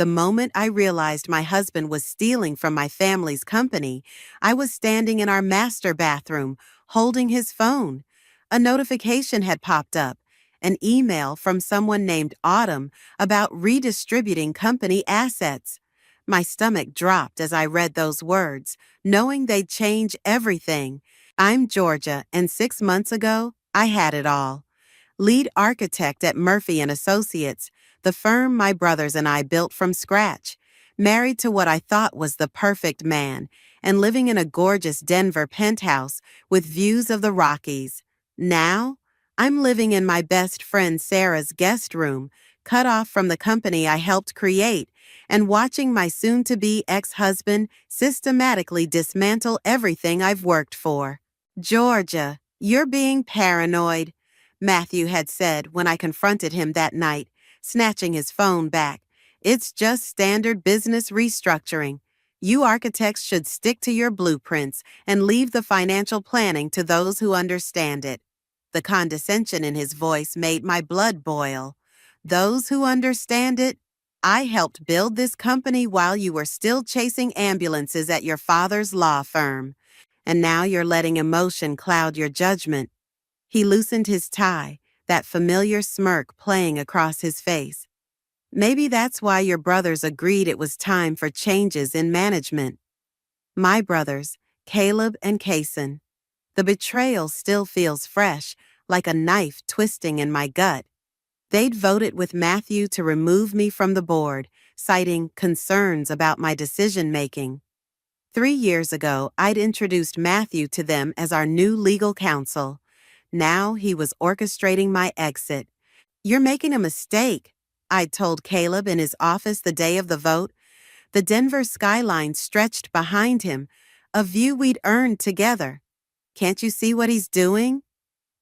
The moment I realized my husband was stealing from my family's company, I was standing in our master bathroom, holding his phone. A notification had popped up, an email from someone named Autumn about redistributing company assets. My stomach dropped as I read those words, knowing they'd change everything. I'm Georgia, and 6 months ago, I had it all. Lead architect at Murphy and Associates, the firm my brothers and I built from scratch, married to what I thought was the perfect man, and living in a gorgeous Denver penthouse with views of the Rockies. Now, I'm living in my best friend Sarah's guest room, cut off from the company I helped create, and watching my soon-to-be ex-husband systematically dismantle everything I've worked for. Georgia, you're being paranoid, Matthew had said when I confronted him that night, snatching his phone back. It's just standard business restructuring. You architects should stick to your blueprints and leave the financial planning to those who understand it. The condescension in his voice made my blood boil. Those who understand it? I helped build this company while you were still chasing ambulances at your father's law firm. And now you're letting emotion cloud your judgment. He loosened his tie, that familiar smirk playing across his face. Maybe that's why your brothers agreed it was time for changes in management. My brothers, Caleb and Kaysen. The betrayal still feels fresh, like a knife twisting in my gut. They'd voted with Matthew to remove me from the board, citing concerns about my decision-making. 3 years ago, I'd introduced Matthew to them as our new legal counsel. Now he was orchestrating my exit. You're making a mistake, I'd told Caleb in his office the day of the vote. The Denver skyline stretched behind him, a view we'd earned together. Can't you see what he's doing?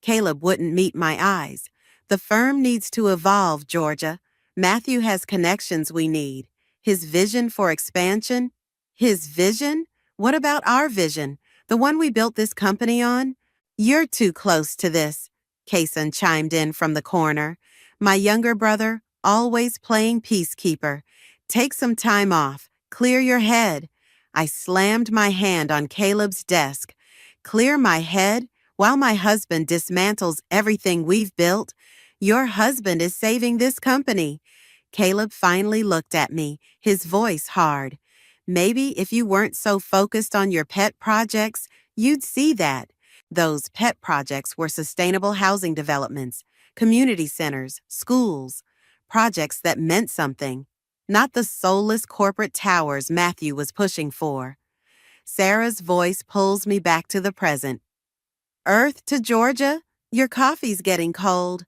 Caleb wouldn't meet my eyes. The firm needs to evolve, Georgia. Matthew has connections we need. His vision for expansion? His vision? What about our vision, the one we built this company on? You're too close to this, Kaysen chimed in from the corner. My younger brother, always playing peacekeeper. Take some time off. Clear your head. I slammed my hand on Caleb's desk. Clear my head? While my husband dismantles everything we've built, your husband is saving this company. Caleb finally looked at me, his voice hard. Maybe if you weren't so focused on your pet projects, you'd see that. Those pet projects were sustainable housing developments, community centers, schools, projects that meant something, not the soulless corporate towers Matthew was pushing for. Sarah's voice pulls me back to the present. Earth to Georgia? Your coffee's getting cold.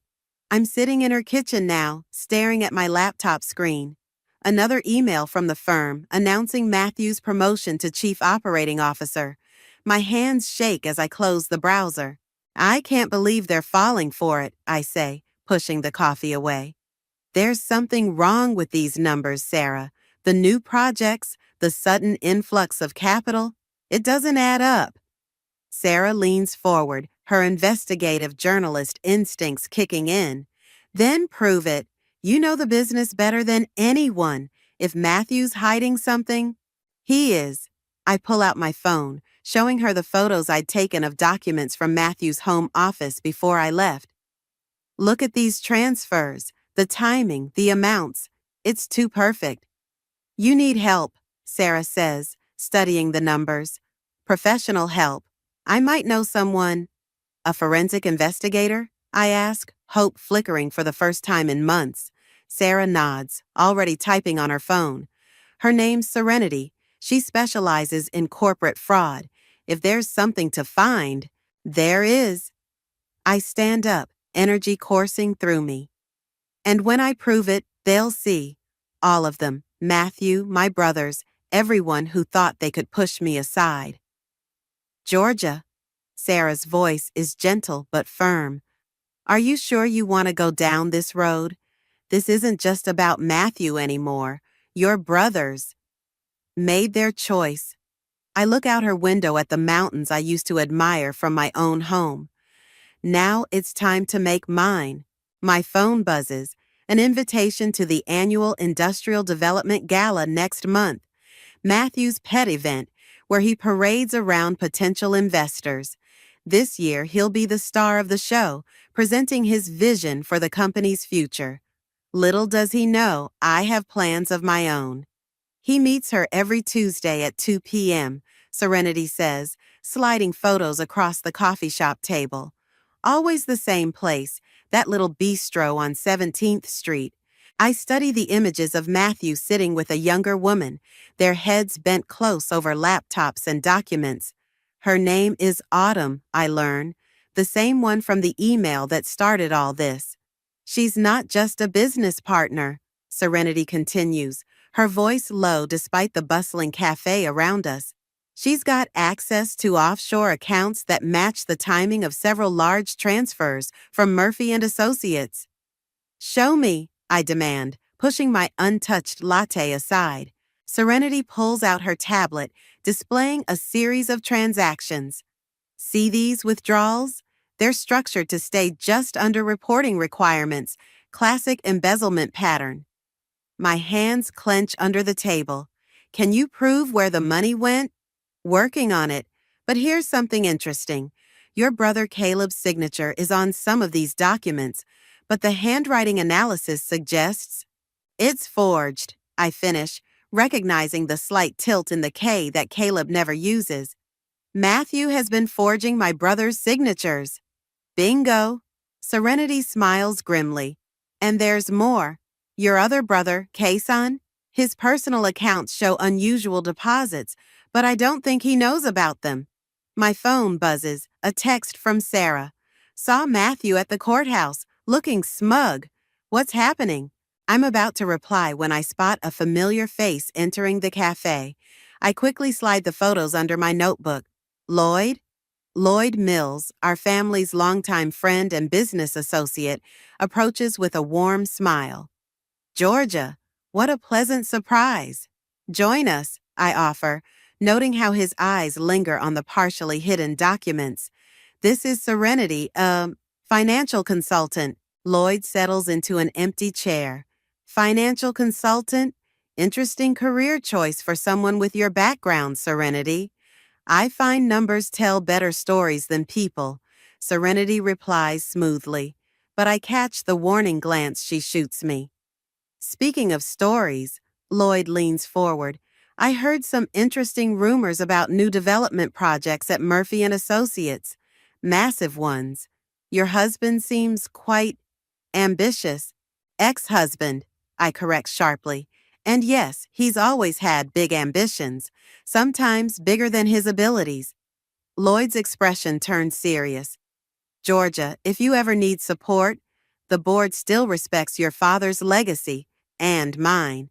I'm sitting in her kitchen now, staring at my laptop screen. Another email from the firm announcing Matthew's promotion to Chief Operating Officer. My hands shake as I close the browser. I can't believe they're falling for it, I say, pushing the coffee away. There's something wrong with these numbers, Sarah. The new projects, the sudden influx of capital, it doesn't add up. Sarah leans forward, her investigative journalist instincts kicking in. Then prove it. You know the business better than anyone. If Matthew's hiding something, he is. I pull out my phone, showing her the photos I'd taken of documents from Matthew's home office before I left. Look at these transfers, the timing, the amounts. It's too perfect. You need help, Sarah says, studying the numbers. Professional help. I might know someone. A forensic investigator? I ask, hope flickering for the first time in months. Sarah nods, already typing on her phone. Her name's Serenity. She specializes in corporate fraud. If there's something to find, there is. I stand up, energy coursing through me. And when I prove it, they'll see. All of them, Matthew, my brothers, everyone who thought they could push me aside. Georgia. Sarah's voice is gentle but firm. Are you sure you want to go down this road? This isn't just about Matthew anymore. Your brothers made their choice. I look out her window at the mountains I used to admire from my own home. Now it's time to make mine. My phone buzzes, an invitation to the annual Industrial Development Gala next month, Matthew's pet event, where he parades around potential investors. This year, he'll be the star of the show, presenting his vision for the company's future. Little does he know, I have plans of my own. He meets her every Tuesday at 2 p.m., Serenity says, sliding photos across the coffee shop table. Always the same place, that little bistro on 17th Street. I study the images of Matthew sitting with a younger woman, their heads bent close over laptops and documents. Her name is Autumn, I learn, the same one from the email that started all this. She's not just a business partner, Serenity continues, her voice low despite the bustling cafe around us. She's got access to offshore accounts that match the timing of several large transfers from Murphy and Associates. Show me, I demand, pushing my untouched latte aside. Serenity pulls out her tablet, displaying a series of transactions. See these withdrawals? They're structured to stay just under reporting requirements, classic embezzlement pattern. My hands clench under the table. Can you prove where the money went? Working on it. But here's something interesting. Your brother Caleb's signature is on some of these documents, but the handwriting analysis suggests it's forged, I finish, recognizing the slight tilt in the K that Caleb never uses. Matthew has been forging my brother's signatures. Bingo. Serenity smiles grimly. And there's more. Your other brother, Kason? His personal accounts show unusual deposits, but I don't think he knows about them. My phone buzzes, a text from Sarah. Saw Matthew at the courthouse, looking smug. What's happening? I'm about to reply when I spot a familiar face entering the cafe. I quickly slide the photos under my notebook. Lloyd? Lloyd Mills, our family's longtime friend and business associate, approaches with a warm smile. Georgia, what a pleasant surprise. Join us, I offer, noting how his eyes linger on the partially hidden documents. This is Serenity, financial consultant. Lloyd settles into an empty chair. Financial consultant? Interesting career choice for someone with your background, Serenity. I find numbers tell better stories than people, Serenity replies smoothly, but I catch the warning glance she shoots me. Speaking of stories, Lloyd leans forward. I heard some interesting rumors about new development projects at Murphy and Associates. Massive ones. Your husband seems quite ambitious. Ex-husband, I correct sharply. And yes, he's always had big ambitions, sometimes bigger than his abilities. Lloyd's expression turned serious. Georgia, if you ever need support, the board still respects your father's legacy, and mine.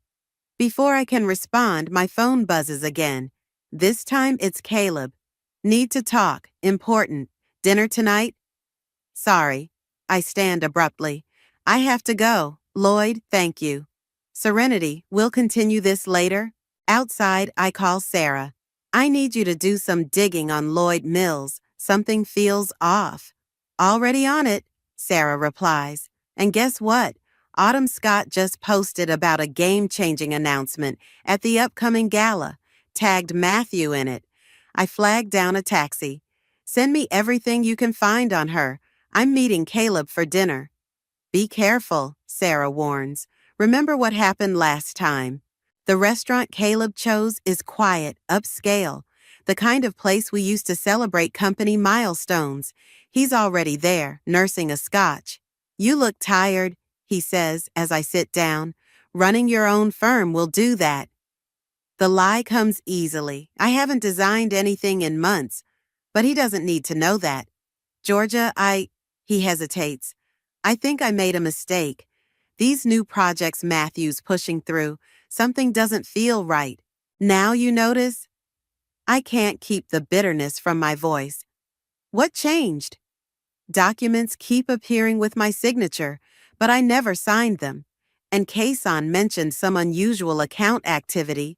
Before I can respond, my phone buzzes again. This time it's Caleb. Need to talk. Important. Dinner tonight? Sorry. I stand abruptly. I have to go. Lloyd, thank you. Serenity, we'll continue this later. Outside, I call Sarah. I need you to do some digging on Lloyd Mills. Something feels off. Already on it, Sarah replies. And guess what? Autumn Scott just posted about a game-changing announcement at the upcoming gala, tagged Matthew in it. I flagged down a taxi. Send me everything you can find on her. I'm meeting Caleb for dinner. Be careful, Sarah warns. Remember what happened last time. The restaurant Caleb chose is quiet, upscale, the kind of place we used to celebrate company milestones. He's already there, nursing a scotch. You look tired, he says as I sit down. Running your own firm will do that. The lie comes easily. I haven't designed anything in months, but he doesn't need to know that. Georgia, he hesitates. I think I made a mistake. These new projects Matthew's pushing through, something doesn't feel right. Now you notice? I can't keep the bitterness from my voice. What changed? Documents keep appearing with my signature, but I never signed them. And Kason mentioned some unusual account activity.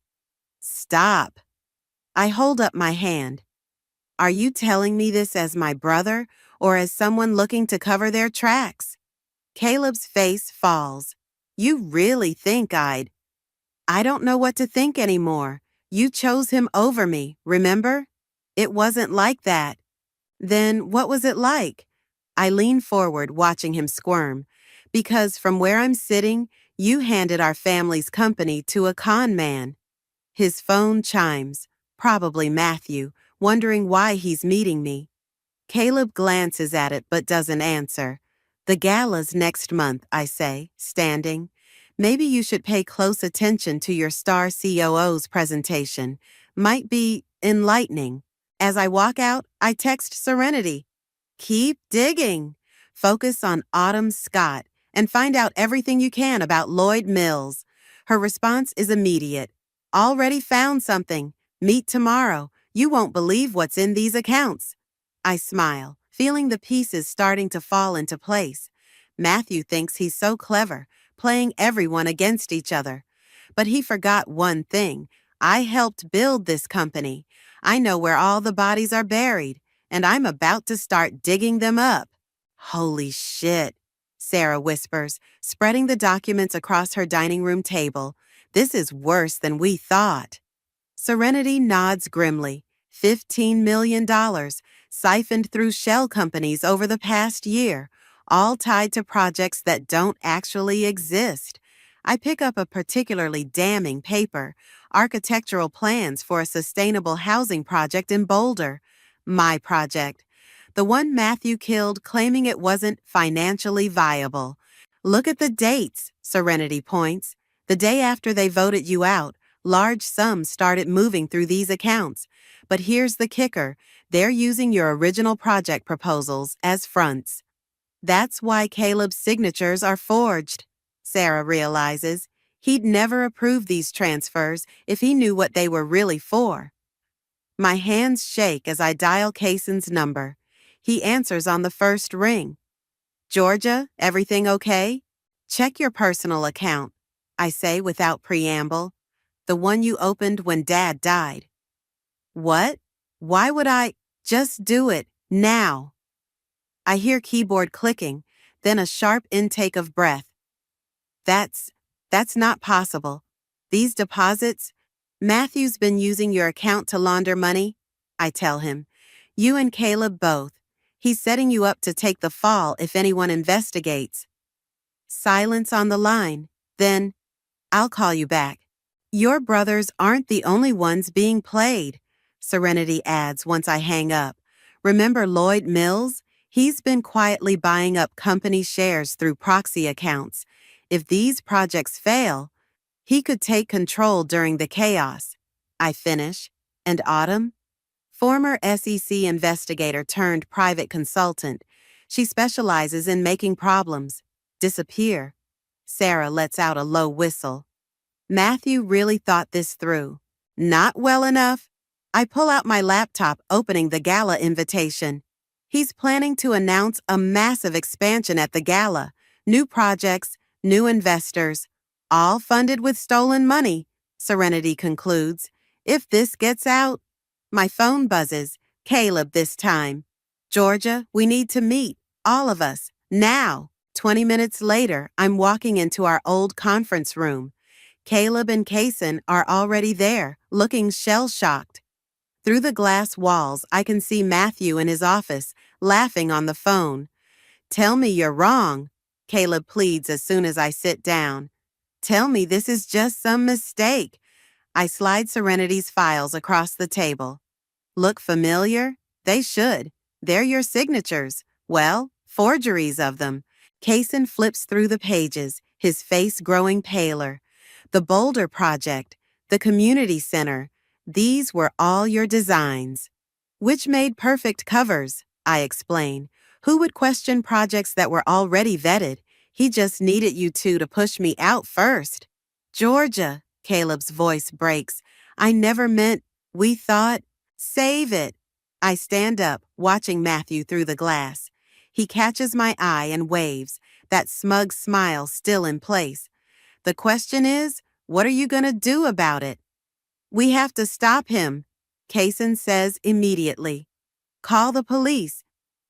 Stop. I hold up my hand. Are you telling me this as my brother or as someone looking to cover their tracks? Caleb's face falls. You really think I don't know what to think anymore. You chose him over me, remember? It wasn't like that. Then what was it like? I lean forward, watching him squirm. Because from where I'm sitting, you handed our family's company to a con man. His phone chimes, probably Matthew, wondering why he's meeting me. Caleb glances at it but doesn't answer. The gala's next month, I say, standing. Maybe you should pay close attention to your star COO's presentation. Might be enlightening. As I walk out, I text Serenity. Keep digging. Focus on Autumn Scott and find out everything you can about Lloyd Mills. Her response is immediate. Already found something. Meet tomorrow. You won't believe what's in these accounts. I smile, feeling the pieces starting to fall into place. Matthew thinks he's so clever, playing everyone against each other. But he forgot one thing. I helped build this company. I know where all the bodies are buried, and I'm about to start digging them up. Holy shit, Sarah whispers, spreading the documents across her dining room table. This is worse than we thought. Serenity nods grimly. $15 million, siphoned through shell companies over the past year, all tied to projects that don't actually exist. I pick up a particularly damning paper, architectural plans for a sustainable housing project in Boulder. My project. The one Matthew killed claiming it wasn't financially viable. Look at the dates, Serenity points. The day after they voted you out, large sums started moving through these accounts. But here's the kicker. They're using your original project proposals as fronts. That's why Caleb's signatures are forged. Sarah realizes. He'd never approve these transfers if he knew what they were really for. My hands shake as I dial Kaysen's number. He answers on the first ring. Georgia, everything okay? Check your personal account, I say without preamble. The one you opened when Dad died. What? Why would I? Just do it, now. I hear keyboard clicking, then a sharp intake of breath. That's not possible. These deposits, Matthew's been using your account to launder money, I tell him. You and Caleb both. He's setting you up to take the fall if anyone investigates. Silence on the line. Then, I'll call you back. Your brothers aren't the only ones being played, Serenity adds once I hang up. Remember Lloyd Mills? He's been quietly buying up company shares through proxy accounts. If these projects fail, he could take control during the chaos. I finish. And Autumn? Former SEC investigator turned private consultant. She specializes in making problems disappear. Sarah lets out a low whistle. Matthew really thought this through. Not well enough? I pull out my laptop, opening the gala invitation. He's planning to announce a massive expansion at the gala. New projects, new investors, all funded with stolen money, Serenity concludes. If this gets out, my phone buzzes. Caleb this time. Georgia, we need to meet. All of us. Now. 20 minutes later, I'm walking into our old conference room. Caleb and Kaysen are already there, looking shell-shocked. Through the glass walls, I can see Matthew in his office, laughing on the phone. Tell me you're wrong, Caleb pleads as soon as I sit down. Tell me this is just some mistake. I slide Serenity's files across the table. Look familiar? They should. They're your signatures. Well, forgeries of them. Kaysen flips through the pages, his face growing paler. The Boulder Project, the Community Center, these were all your designs. Which made perfect covers, I explain. Who would question projects that were already vetted? He just needed you two to push me out first. Georgia, Caleb's voice breaks. I never meant, we thought, save it. I stand up, watching Matthew through the glass. He catches my eye and waves, that smug smile still in place. The question is, what are you going to do about it? We have to stop him, Kaysen says immediately. Call the police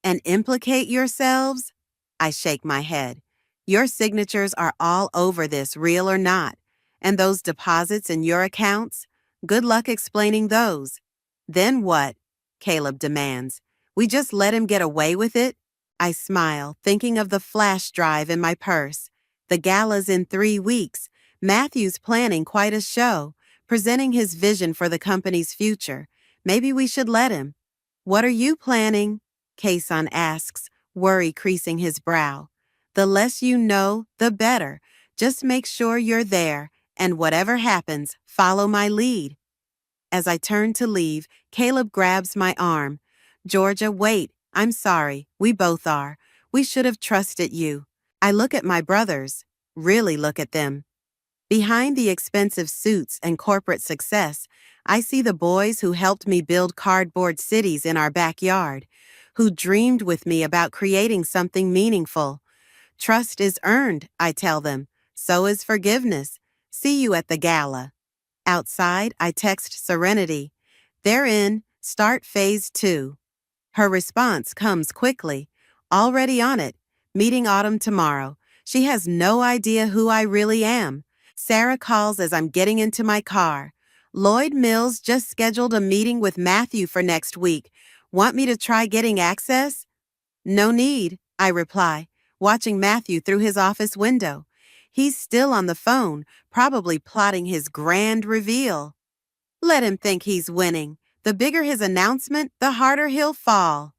and implicate yourselves? I shake my head. Your signatures are all over this, real or not. And those deposits in your accounts? Good luck explaining those. Then what? Caleb demands. We just let him get away with it? I smile, thinking of the flash drive in my purse. The gala's in 3 weeks. Matthew's planning quite a show, presenting his vision for the company's future. Maybe we should let him. What are you planning? Kason asks, worry creasing his brow. The less you know, the better. Just make sure you're there, and whatever happens, follow my lead. As I turn to leave, Caleb grabs my arm. Georgia, wait. I'm sorry. We both are. We should have trusted you. I look at my brothers. Really look at them. Behind the expensive suits and corporate success, I see the boys who helped me build cardboard cities in our backyard, who dreamed with me about creating something meaningful. Trust is earned, I tell them. So is forgiveness. See you at the gala. Outside, I text Serenity. They're in. Start phase 2. Her response comes quickly. Already on it. Meeting Autumn tomorrow. She has no idea who I really am. Sarah calls as I'm getting into my car. Lloyd Mills just scheduled a meeting with Matthew for next week. Want me to try getting access? No need, I reply, watching Matthew through his office window. He's still on the phone, probably plotting his grand reveal. Let him think he's winning. The bigger his announcement, the harder he'll fall.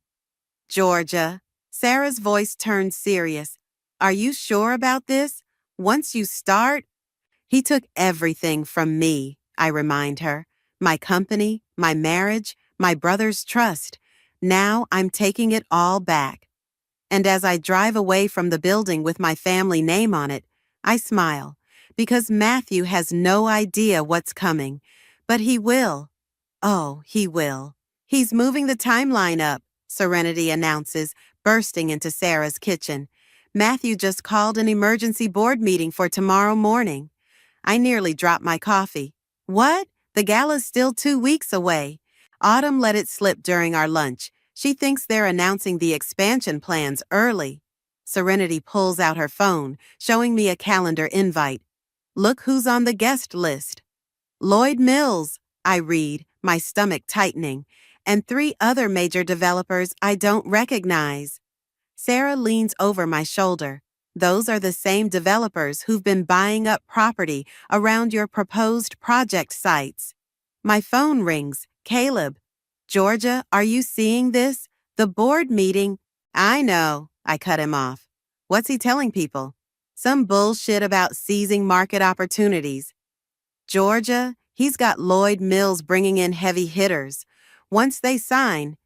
Georgia. Sarah's voice turned serious. Are you sure about this? Once you start? He took everything from me, I remind her. My company, my marriage, my brother's trust. Now I'm taking it all back. And as I drive away from the building with my family name on it, I smile, because Matthew has no idea what's coming. But he will. Oh, he will. He's moving the timeline up, Serenity announces, bursting into Sarah's kitchen. Matthew just called an emergency board meeting for tomorrow morning. I nearly dropped my coffee. What? The gala's still 2 weeks away. Autumn let it slip during our lunch. She thinks they're announcing the expansion plans early. Serenity pulls out her phone, showing me a calendar invite. Look who's on the guest list. Lloyd Mills, I read, my stomach tightening, and 3 other major developers I don't recognize. Sarah leans over my shoulder. Those are the same developers who've been buying up property around your proposed project sites. My phone rings. Caleb. Georgia, are you seeing this? The board meeting. I know, I cut him off. What's he telling people? Some bullshit about seizing market opportunities. Georgia, he's got Lloyd Mills bringing in heavy hitters. Once they sign,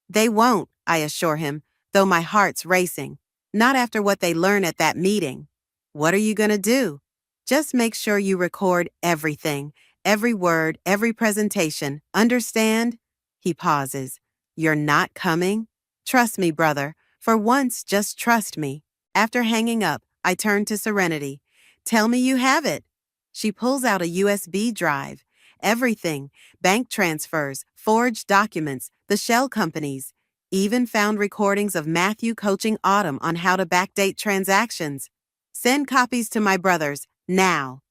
they won't, I assure him, though my heart's racing. Not after what they learn at that meeting. What are you going to do? Just make sure you record everything, every word, every presentation. Understand? He pauses. You're not coming? Trust me, brother. For once, just trust me. After hanging up, I turn to Serenity. Tell me you have it. She pulls out a USB drive. Everything. Bank transfers, forged documents, the shell companies. Even found recordings of Matthew coaching Autumn on how to backdate transactions. Send copies to my brothers, now.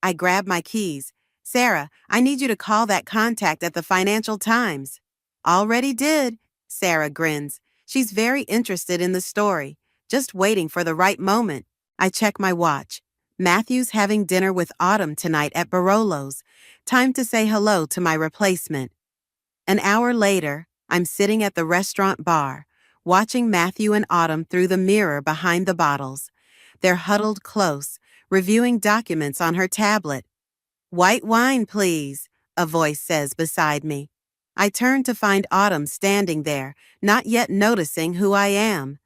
I grab my keys. Sarah, I need you to call that contact at the Financial Times. Already did, Sarah grins. She's very interested in the story, just waiting for the right moment. I check my watch. Matthew's having dinner with Autumn tonight at Barolo's. Time to say hello to my replacement. An hour later, I'm sitting at the restaurant bar, watching Matthew and Autumn through the mirror behind the bottles. They're huddled close, reviewing documents on her tablet. White wine, please, a voice says beside me. I turn to find Autumn standing there, not yet noticing who I am.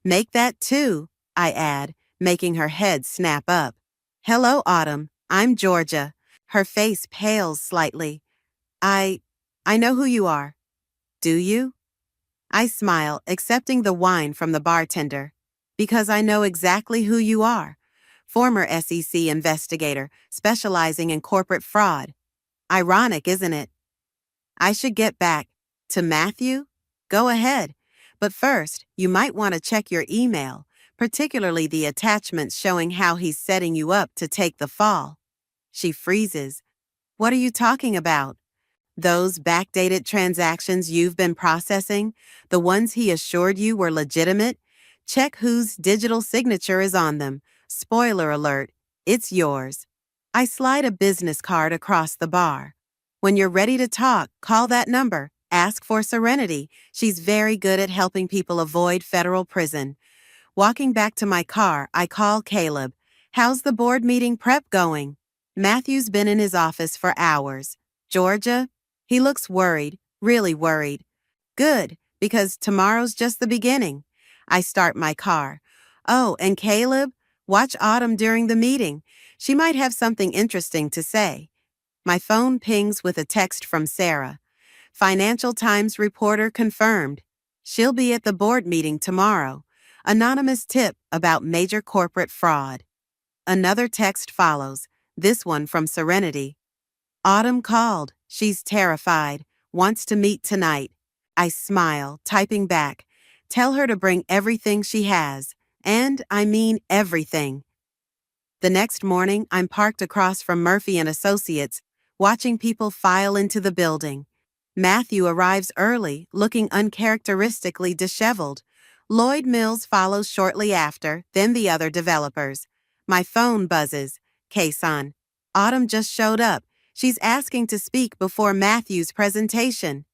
Make that 2, I add, making her head snap up. Hello, Autumn. I'm Georgia. Her face pales slightly. I know who you are. Do you? I smile, accepting the wine from the bartender. Because I know exactly who you are. Former SEC investigator, specializing in corporate fraud. Ironic, isn't it? I should get back. To Matthew? Go ahead. But first, you might want to check your email. particularly the attachments showing how he's setting you up to take the fall. She freezes. What are you talking about? Those backdated transactions you've been processing, the ones he assured you were legitimate? Check whose digital signature is on them. Spoiler alert, it's yours. I slide a business card across the bar. When you're ready to talk, call that number. Ask for Serenity. She's very good at helping people avoid federal prison. Walking back to my car, I call Caleb. How's the board meeting prep going? Matthew's been in his office for hours. Georgia? He looks worried, really worried. Good, because tomorrow's just the beginning. I start my car. Oh, and Caleb? Watch Autumn during the meeting. She might have something interesting to say. My phone pings with a text from Sarah. Financial Times reporter confirmed. She'll be at the board meeting tomorrow. Anonymous tip about major corporate fraud. Another text follows, this one from Serenity. Autumn called. She's terrified. Wants to meet tonight. I smile, typing back. Tell her to bring everything she has. And I mean everything. The next morning, I'm parked across from Murphy and Associates, watching people file into the building. Matthew arrives early, looking uncharacteristically disheveled. Lloyd Mills follows shortly after, then the other developers. My phone buzzes. Kason. Autumn just showed up. She's asking to speak before Matthew's presentation.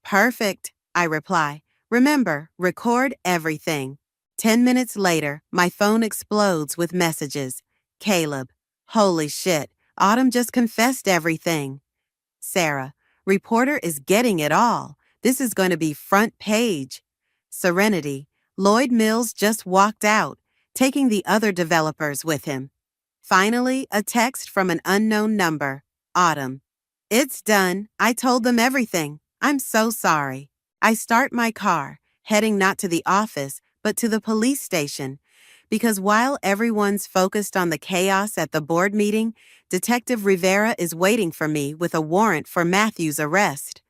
Perfect, I reply. Remember, record everything. 10 minutes later, my phone explodes with messages. Caleb. Holy shit, Autumn just confessed everything. Sarah. Reporter is getting it all. This is going to be front page. Serenity. Lloyd Mills just walked out, taking the other developers with him. Finally, a text from an unknown number. Autumn. It's done. I told them everything. I'm so sorry. I start my car, heading not to the office, but to the police station. Because while everyone's focused on the chaos at the board meeting, Detective Rivera is waiting for me with a warrant for Matthew's arrest.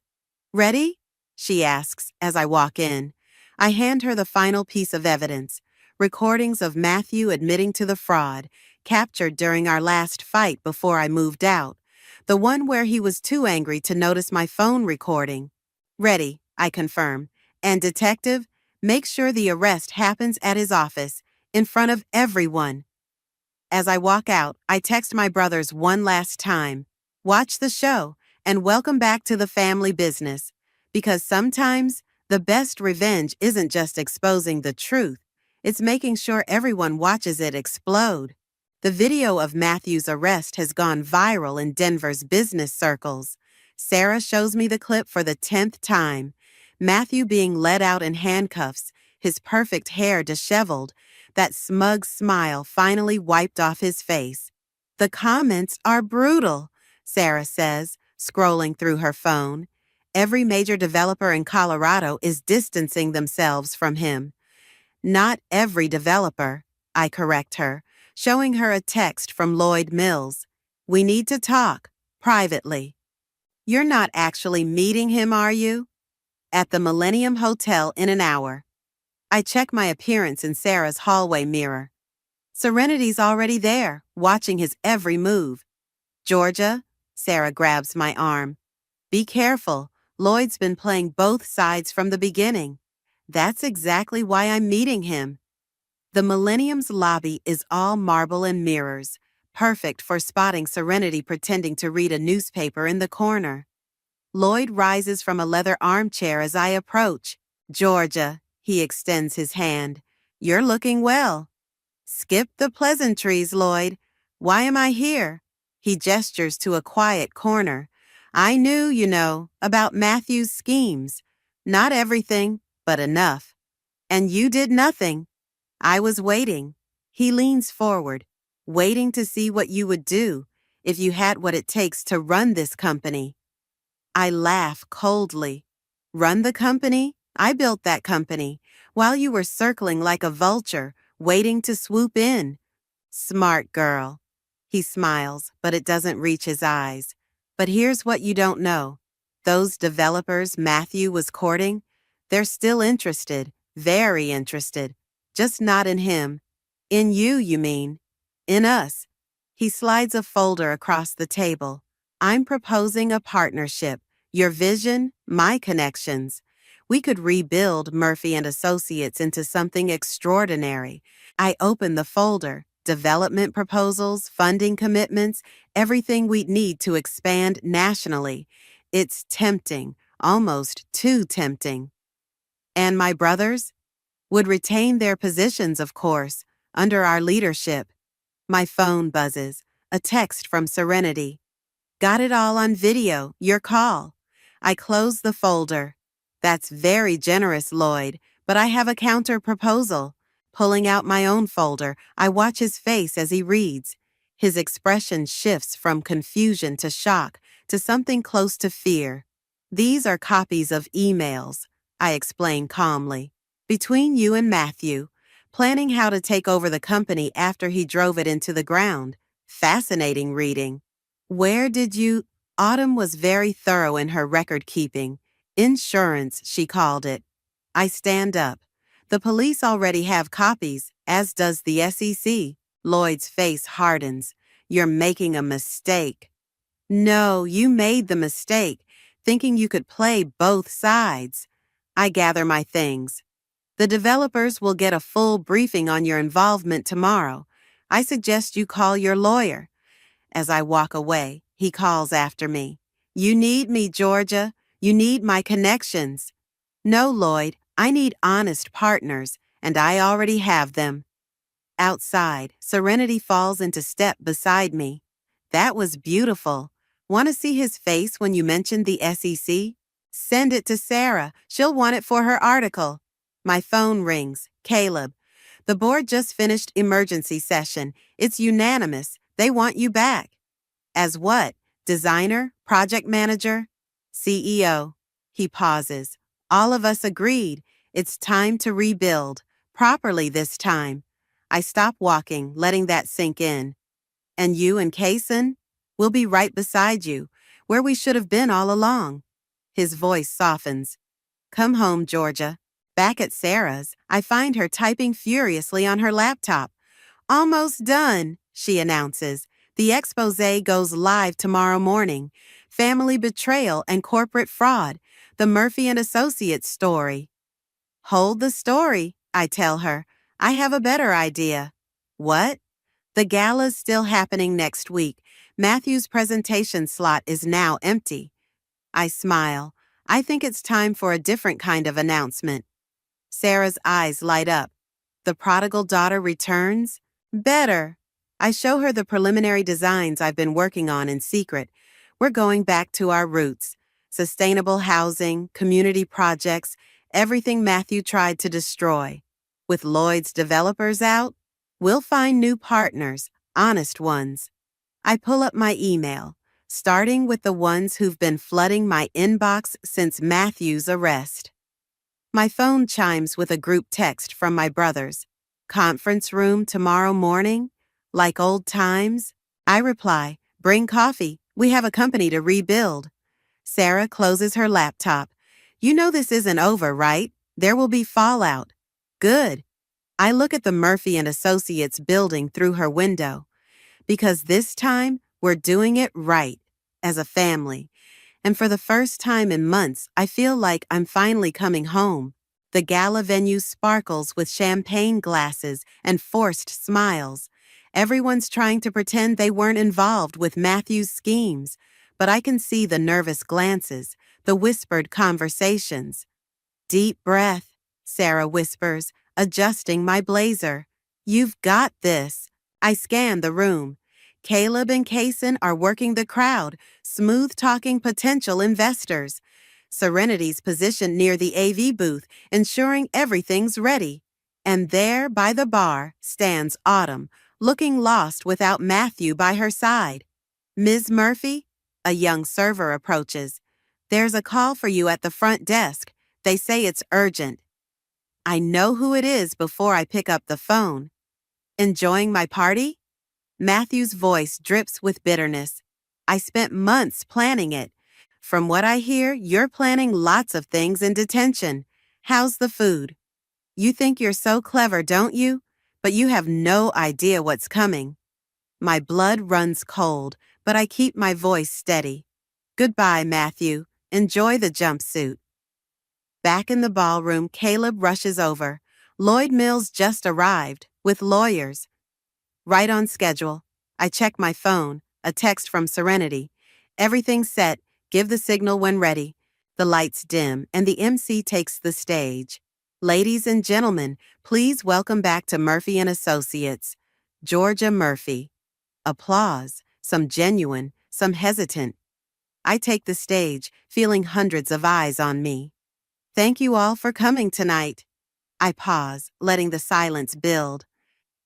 Ready? She asks as I walk in. I hand her the final piece of evidence, recordings of Matthew admitting to the fraud, captured during our last fight before I moved out, the one where he was too angry to notice my phone recording. Ready, I confirm. And Detective, make sure the arrest happens at his office, in front of everyone. As I walk out, I text my brothers one last time. Watch the show, and welcome back to the family business. Because sometimes, the best revenge isn't just exposing the truth, it's making sure everyone watches it explode. The video of Matthew's arrest has gone viral in Denver's business circles. Sarah shows me the clip for the 10th time. Matthew being led out in handcuffs, his perfect hair disheveled, that smug smile finally wiped off his face. The comments are brutal, Sarah says, scrolling through her phone. Every major developer in Colorado is distancing themselves from him. Not every developer, I correct her, showing her a text from Lloyd Mills. We need to talk, privately. You're not actually meeting him, are you? At the Millennium Hotel in an hour. I check my appearance in Sarah's hallway mirror. Serenity's already there, watching his every move. Georgia, Sarah grabs my arm. Be careful. Lloyd's been playing both sides from the beginning. That's exactly why I'm meeting him. The Millennium's lobby is all marble and mirrors, perfect for spotting Serenity pretending to read a newspaper in the corner. Lloyd rises from a leather armchair as I approach. Georgia, he extends his hand. You're looking well. Skip the pleasantries, Lloyd. Why am I here? He gestures to a quiet corner. I knew, about Matthew's schemes. Not everything, but enough. And you did nothing. I was waiting. He leans forward, waiting to see what you would do if you had what it takes to run this company. I laugh coldly. Run the company? I built that company, while you were circling like a vulture, waiting to swoop in. Smart girl. He smiles, but it doesn't reach his eyes. But here's what you don't know. Those developers Matthew was courting, they're still interested, very interested. Just not in him, In you, you mean? In us. He slides a folder across the table. I'm proposing a partnership. Your vision, my connections. We could rebuild Murphy and Associates into something extraordinary. I open the folder. Development proposals, funding commitments, everything we'd need to expand nationally. It's tempting, almost too tempting. And my brothers? Would retain their positions, of course, under our leadership. My phone buzzes. A text from Serenity. Got it all on video, your call. I close the folder. That's very generous, Lloyd, but I have a counter proposal. Pulling out my own folder, I watch his face as he reads. His expression shifts from confusion to shock to something close to fear. These are copies of emails, I explain calmly. Between you and Matthew, planning how to take over the company after he drove it into the ground. Fascinating reading. Where did you? Autumn was very thorough in her record keeping. Insurance, she called it. I stand up. The police already have copies, as does the SEC. Lloyd's face hardens. You're making a mistake. No, you made the mistake, thinking you could play both sides. I gather my things. The developers will get a full briefing on your involvement tomorrow. I suggest you call your lawyer. As I walk away, he calls after me. You need me, Georgia. You need my connections. No, Lloyd, I need honest partners, and I already have them. Outside, Serenity falls into step beside me. That was beautiful. Want to see his face when you mentioned the SEC? Send it to Sarah. She'll want it for her article. My phone rings. Caleb. The board just finished emergency session. It's unanimous. They want you back. As what? Designer? Project manager? CEO. He pauses. All of us agreed. It's time to rebuild. Properly this time. I stop walking, letting that sink in. And you and Kaysen? We'll be right beside you, where we should have been all along. His voice softens. Come home, Georgia. Back at Sarah's, I find her typing furiously on her laptop. Almost done, she announces. The exposé goes live tomorrow morning. Family betrayal and corporate fraud. The Murphy and Associates story. Hold the story, I tell her. I have a better idea. What? The gala's still happening next week. Matthew's presentation slot is now empty. I smile. I think it's time for a different kind of announcement. Sarah's eyes light up. The prodigal daughter returns? Better. I show her the preliminary designs I've been working on in secret. We're going back to our roots. Sustainable housing, community projects, everything Matthew tried to destroy. With Lloyd's developers out, we'll find new partners, honest ones. I pull up my email, starting with the ones who've been flooding my inbox since Matthew's arrest. My phone chimes with a group text from my brothers. Conference room tomorrow morning? Like old times? I reply, bring coffee. We have a company to rebuild. Sarah closes her laptop. You know this isn't over, right? There will be fallout. Good. I look at the Murphy and Associates building through her window. Because this time, we're doing it right, as a family. And for the first time in months, I feel like I'm finally coming home. The gala venue sparkles with champagne glasses and forced smiles. Everyone's trying to pretend they weren't involved with Matthew's schemes, but I can see the nervous glances, the whispered conversations. Deep breath, Sarah whispers, adjusting my blazer. You've got this. I scan the room. Caleb and Kaysen are working the crowd, smooth-talking potential investors. Serenity's positioned near the AV booth, ensuring everything's ready. And there, by the bar, stands Autumn, looking lost without Matthew by her side. Ms. Murphy? A young server approaches. There's a call for you at the front desk. They say it's urgent. I know who it is before I pick up the phone. Enjoying my party? Matthew's voice drips with bitterness. I spent months planning it. From what I hear, you're planning lots of things in detention. How's the food? You think you're so clever, don't you? but you have no idea what's coming. My blood runs cold, but I keep my voice steady. Goodbye, Matthew. Enjoy the jumpsuit. Back in the ballroom, Caleb rushes over. Lloyd Mills just arrived, with lawyers. Right on schedule. I check my phone, a text from Serenity. Everything's set, give the signal when ready. The lights dim, and the MC takes the stage. Ladies and gentlemen, please welcome back to Murphy and Associates, Georgia Murphy. Applause, some genuine, some hesitant. I take the stage, feeling hundreds of eyes on me. Thank you all for coming tonight. I pause, letting the silence build.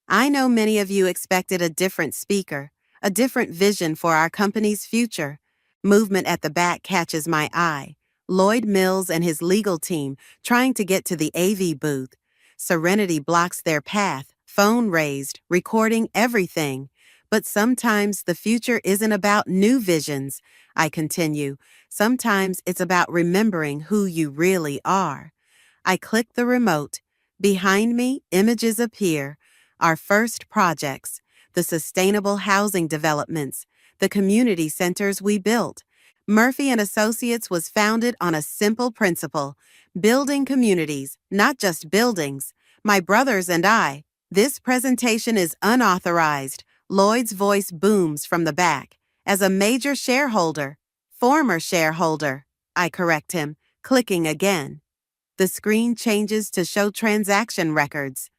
I know many of you expected a different speaker, a different vision for our company's future. Movement at the back catches my eye. Lloyd Mills and his legal team trying to get to the AV booth. Serenity blocks their path, phone raised, recording everything. But sometimes the future isn't about new visions, I continue. Sometimes it's about remembering who you really are. I click the remote. Behind me, images appear. Our first projects, the sustainable housing developments, the community centers we built. Murphy and Associates was founded on a simple principle: building communities, not just buildings. My brothers and I. This presentation is unauthorized. Lloyd's voice booms from the back. As a major shareholder, former shareholder, I correct him, clicking again. The screen changes to show transaction records.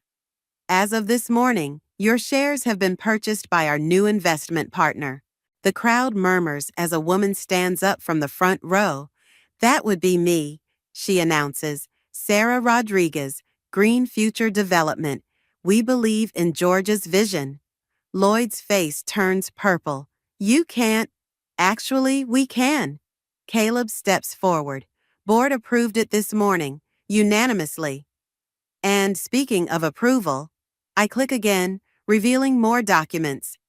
As of this morning, your shares have been purchased by our new investment partner. The crowd murmurs as a woman stands up from the front row. That would be me, she announces. Sarah Rodriguez, Green Future Development. We believe in Georgia's vision. Lloyd's face turns purple. You can't. Actually, we can. Caleb steps forward. Board approved it this morning, unanimously. And speaking of approval, I click again, revealing more documents.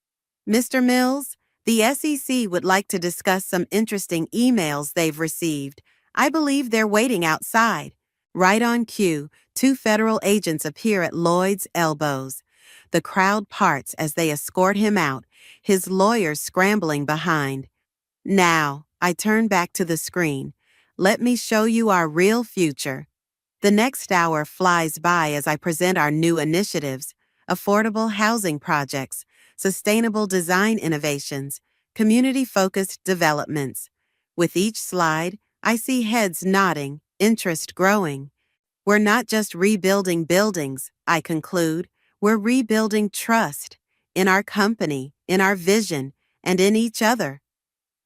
Mr. Mills, the SEC would like to discuss some interesting emails they've received. I believe they're waiting outside. Right on cue, 2 federal agents appear at Lloyd's elbows. The crowd parts as they escort him out, his lawyers scrambling behind. Now, I turn back to the screen. Let me show you our real future. The next hour flies by as I present our new initiatives: affordable housing projects, sustainable design innovations, community-focused developments. With each slide, I see heads nodding, interest growing. We're not just rebuilding buildings, I conclude. We're rebuilding trust in our company, in our vision, and in each other.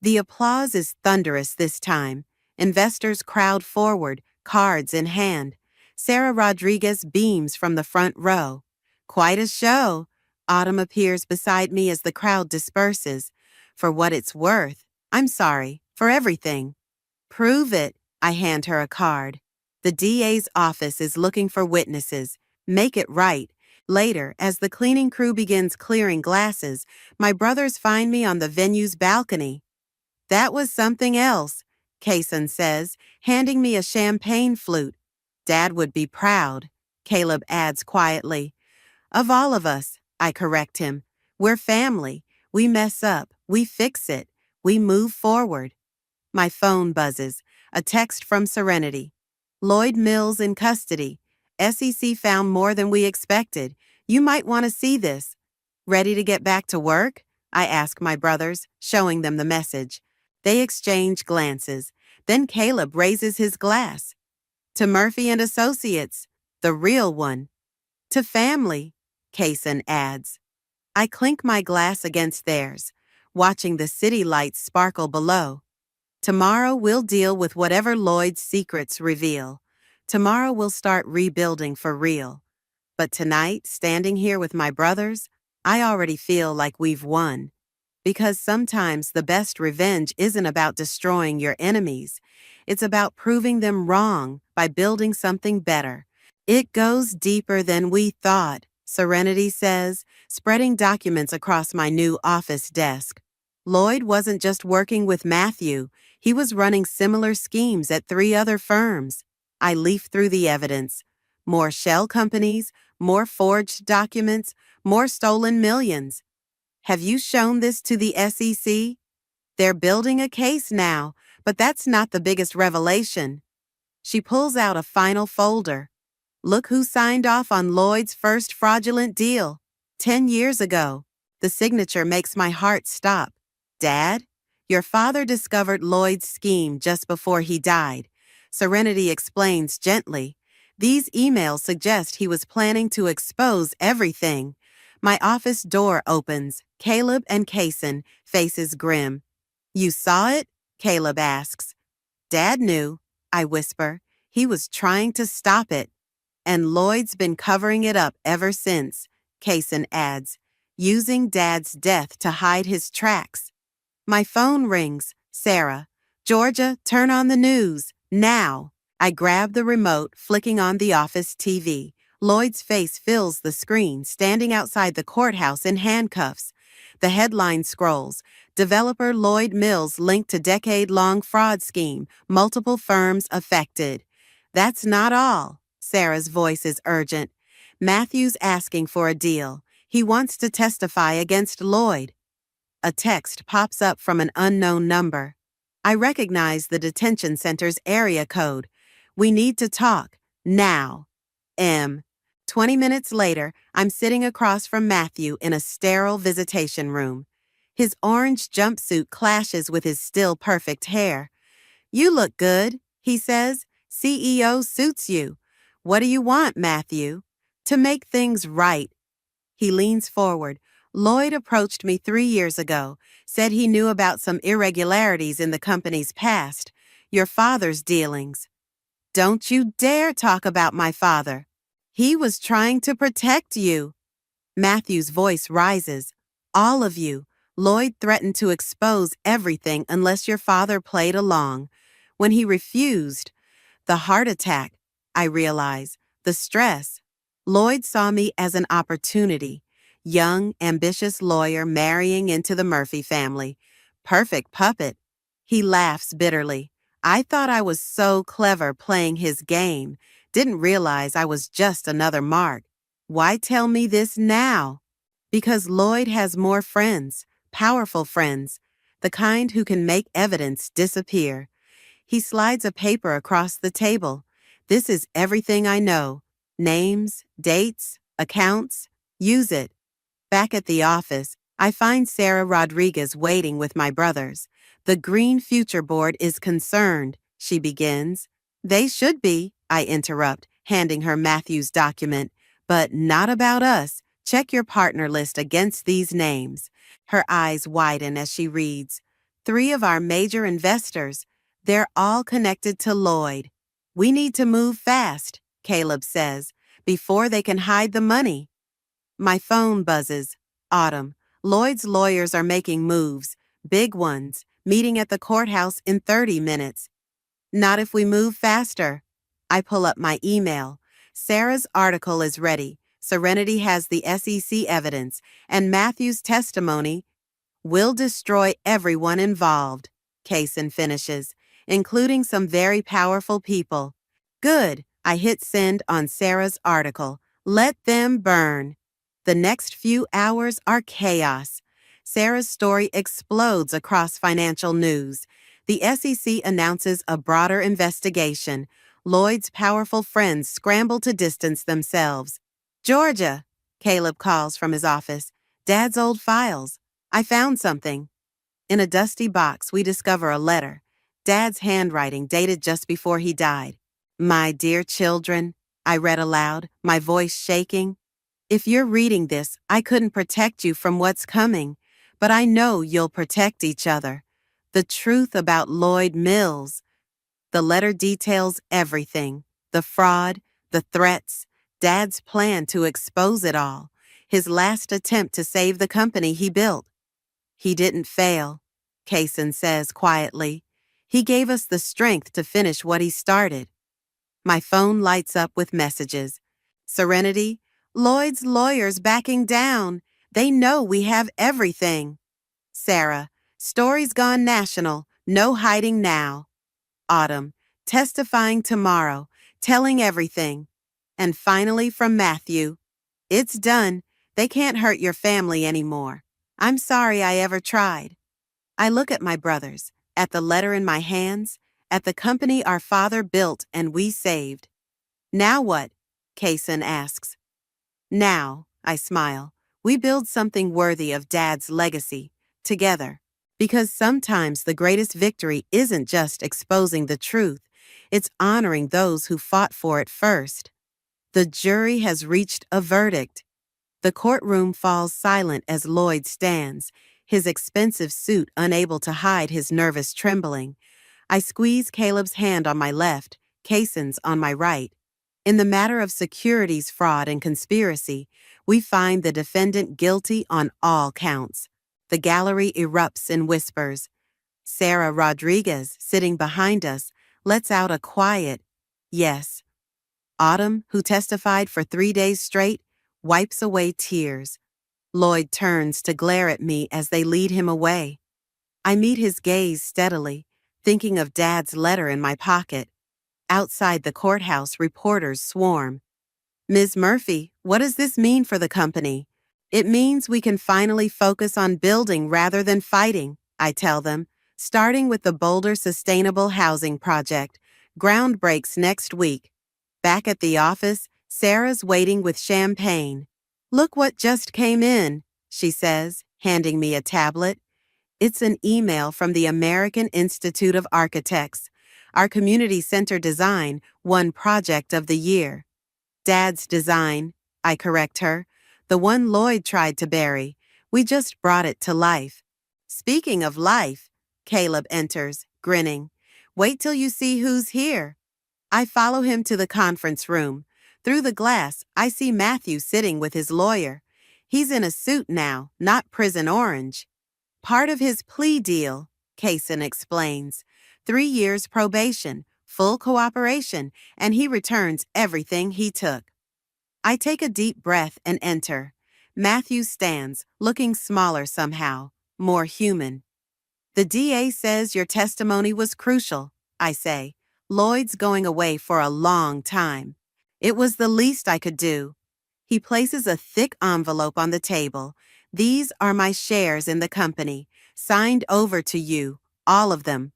The applause is thunderous this time. Investors crowd forward, cards in hand. Sarah Rodriguez beams from the front row. Quite a show. Autumn appears beside me as the crowd disperses. For what it's worth. I'm sorry, for everything. Prove it. I hand her a card. The DA's office is looking for witnesses. Make it right. Later, as the cleaning crew begins clearing glasses, my brothers find me on the venue's balcony. That was something else, Kaysen says, handing me a champagne flute. Dad would be proud, Caleb adds quietly. Of all of us, I correct him. We're family. We mess up. We fix it. We move forward. My phone buzzes. A text from Serenity. Lloyd Mills in custody. SEC found more than we expected. You might want to see this. Ready to get back to work? I ask my brothers, showing them the message. They exchange glances. Then Caleb raises his glass. To Murphy and Associates, the real one. To family, Kaysen adds. I clink my glass against theirs, watching the city lights sparkle below. Tomorrow we'll deal with whatever Lloyd's secrets reveal. Tomorrow we'll start rebuilding for real. But tonight, standing here with my brothers, I already feel like we've won. Because sometimes the best revenge isn't about destroying your enemies. It's about proving them wrong by building something better. It goes deeper than we thought, Serenity says, spreading documents across my new office desk. Lloyd wasn't just working with Matthew. He was running similar schemes at 3 other firms. I leaf through the evidence. More shell companies, more forged documents, more stolen millions. Have you shown this to the SEC? They're building a case now, but that's not the biggest revelation. She pulls out a final folder. Look who signed off on Lloyd's first fraudulent deal. 10 years ago. The signature makes my heart stop. Dad, your father discovered Lloyd's scheme just before he died. Serenity explains gently. These emails suggest he was planning to expose everything. My office door opens. Caleb and Kaysen faces grim. You saw it? Caleb asks. Dad knew, I whisper. He was trying to stop it. And Lloyd's been covering it up ever since, Kaysen adds, using Dad's death to hide his tracks. My phone rings. Sarah. Georgia, turn on the news. Now. I grab the remote, flicking on the office TV. Lloyd's face fills the screen, standing outside the courthouse in handcuffs. The headline scrolls. Developer Lloyd Mills linked to decade-long fraud scheme. Multiple firms affected. That's not all. Sarah's voice is urgent. Matthew's asking for a deal. He wants to testify against Lloyd. A text pops up from an unknown number. I recognize the detention center's area code. We need to talk. Now. M. 20 minutes later, I'm sitting across from Matthew in a sterile visitation room. His orange jumpsuit clashes with his still perfect hair. You look good, he says. CEO suits you. What do you want, Matthew? To make things right. He leans forward. Lloyd approached me 3 years ago, said he knew about some irregularities in the company's past, your father's dealings. Don't you dare talk about my father. He was trying to protect you. Matthew's voice rises. All of you. Lloyd threatened to expose everything unless your father played along. When he refused, the heart attack, I realize, the stress. Lloyd saw me as an opportunity. Young, ambitious lawyer marrying into the Murphy family. Perfect puppet. He laughs bitterly. I thought I was so clever playing his game. Didn't realize I was just another mark. Why tell me this now? Because Lloyd has more friends, powerful friends, the kind who can make evidence disappear. He slides a paper across the table. This is everything I know. Names, dates, accounts. Use it. Back at the office, I find Sarah Rodriguez waiting with my brothers. The Green Future Board is concerned, she begins. They should be, I interrupt, handing her Matthew's document. But not about us. Check your partner list against these names. Her eyes widen as she reads. 3 of our major investors. They're all connected to Lloyd. We need to move fast, Caleb says, before they can hide the money. My phone buzzes. Autumn. Lloyd's lawyers are making moves. Big ones. Meeting at the courthouse in 30 minutes. Not if we move faster. I pull up my email. Sarah's article is ready. Serenity has the SEC evidence, and Matthew's testimony will destroy everyone involved, Kaysen finishes, including some very powerful people. Good. I hit send on Sarah's article. Let them burn. The next few hours are chaos. Sarah's story explodes across financial news. The SEC announces a broader investigation. Lloyd's powerful friends scramble to distance themselves. Georgia, Caleb calls from his office. Dad's old files. I found something. In a dusty box, we discover a letter. Dad's handwriting dated just before he died. My dear children, I read aloud, my voice shaking. If you're reading this, I couldn't protect you from what's coming, but I know you'll protect each other. The truth about Lloyd Mills. The letter details everything. The fraud, the threats, Dad's plan to expose it all. His last attempt to save the company he built. He didn't fail, Kaysen says quietly. He gave us the strength to finish what he started. My phone lights up with messages. Serenity, Lloyd's lawyers backing down. They know we have everything. Sarah, story's gone national. No hiding now. Autumn, testifying tomorrow, telling everything. And finally from Matthew, It's done. They can't hurt your family anymore. I'm sorry I ever tried. I look at my brothers, at the letter in my hands, at the company our father built and we saved. Now what? Kaysen asks. Now, I smile, we build something worthy of Dad's legacy, together. Because sometimes the greatest victory isn't just exposing the truth, it's honoring those who fought for it first. The jury has reached a verdict. The courtroom falls silent as Lloyd stands, his expensive suit unable to hide his nervous trembling. I squeeze Caleb's hand on my left, Kaysen's on my right. In the matter of securities fraud and conspiracy, we find the defendant guilty on all counts. The gallery erupts in whispers. Sarah Rodriguez, sitting behind us, lets out a quiet, yes. Autumn, who testified for 3 days straight, wipes away tears. Lloyd turns to glare at me as they lead him away. I meet his gaze steadily, thinking of Dad's letter in my pocket. Outside the courthouse, reporters swarm. Ms. Murphy, what does this mean for the company? It means we can finally focus on building rather than fighting, I tell them, starting with the Boulder Sustainable Housing Project. Ground breaks next week. Back at the office, Sarah's waiting with champagne. Look what just came in, she says, handing me a tablet. It's an email from the American Institute of Architects. Our community center design won Project of the Year. Dad's design, I correct her, the one Lloyd tried to bury. We just brought it to life. Speaking of life, Caleb enters, grinning. Wait till you see who's here. I follow him to the conference room. Through the glass, I see Matthew sitting with his lawyer. He's in a suit now, not prison orange. Part of his plea deal, Kaysen explains. 3 years probation, full cooperation, and he returns everything he took. I take a deep breath and enter. Matthew stands, looking smaller somehow, more human. The DA says your testimony was crucial, I say. Lloyd's going away for a long time. It was the least I could do. He places a thick envelope on the table. These are my shares in the company, signed over to you, all of them.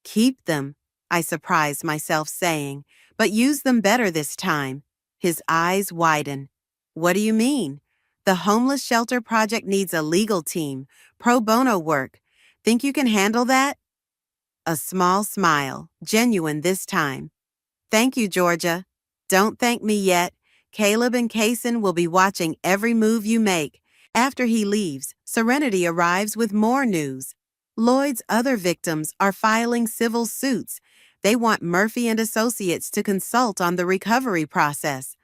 Keep them, I surprise myself saying, but use them better this time. His eyes widen. What do you mean? The homeless shelter project needs a legal team, pro bono work. Think you can handle that? A small smile, genuine this time. Thank you, Georgia. Don't thank me yet. Caleb and Kaysen will be watching every move you make. After he leaves, Serenity arrives with more news. Lloyd's other victims are filing civil suits. They want Murphy and Associates to consult on the recovery process.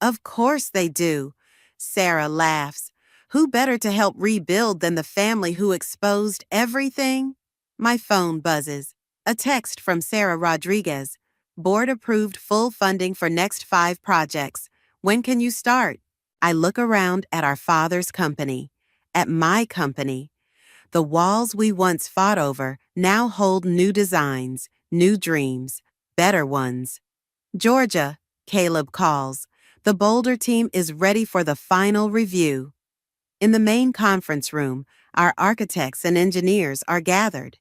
Of course they do. Sarah laughs. Who better to help rebuild than the family who exposed everything? My phone buzzes. A text from Sarah Rodriguez. Board approved full funding for next 5 projects. When can you start? I look around at our father's company, at my company. The walls we once fought over now hold new designs, new dreams, better ones. Georgia, Caleb calls. The Boulder team is ready for the final review. In the main conference room, our architects and engineers are gathered.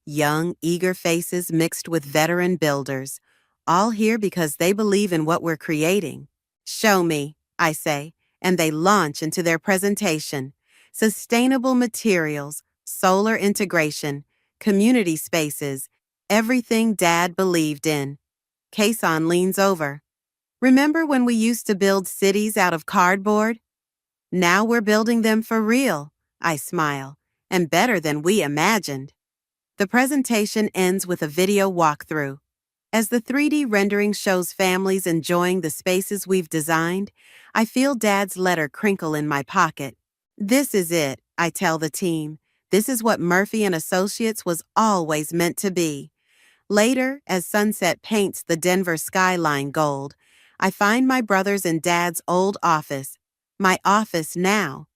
Young, eager faces mixed with veteran builders, all here because they believe in what we're creating. Show me, I say, and they launch into their presentation. Sustainable materials, solar integration, community spaces, everything Dad believed in. Kaysen leans over. Remember when we used to build cities out of cardboard? Now we're building them for real, I smile, and better than we imagined. The presentation ends with a video walkthrough. As the 3D rendering shows families enjoying the spaces we've designed, I feel Dad's letter crinkle in my pocket. This is it, I tell the team. This is what Murphy and Associates was always meant to be. Later, as sunset paints the Denver skyline gold, I find my brothers in Dad's old office, my office now.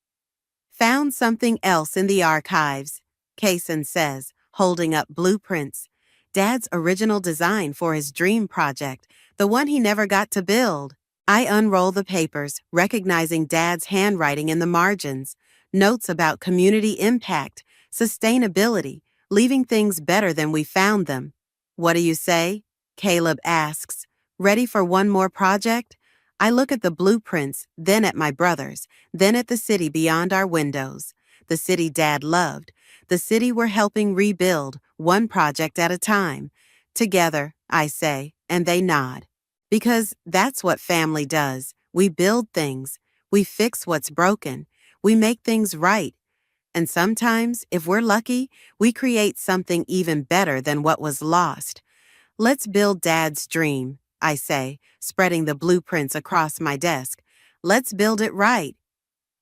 Found something else in the archives, Kaysen says, holding up blueprints. Dad's original design for his dream project, the one he never got to build. I unroll the papers, recognizing Dad's handwriting in the margins, notes about community impact, sustainability, leaving things better than we found them. What do you say? Caleb asks. Ready for one more project? I look at the blueprints, then at my brothers, then at the city beyond our windows. The city Dad loved, the city we're helping rebuild, one project at a time. Together, I say, and they nod. Because that's what family does. We build things. We fix what's broken. We make things right. And sometimes, if we're lucky, we create something even better than what was lost. Let's build Dad's dream, I say, spreading the blueprints across my desk. Let's build it right.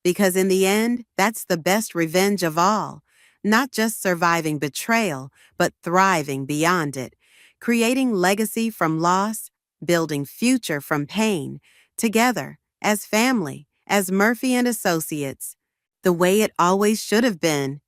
Because in the end, that's the best revenge of all. Not just surviving betrayal, but thriving beyond it. Creating legacy from loss, building future from pain. Together, as family, as Murphy and Associates. The way it always should have been.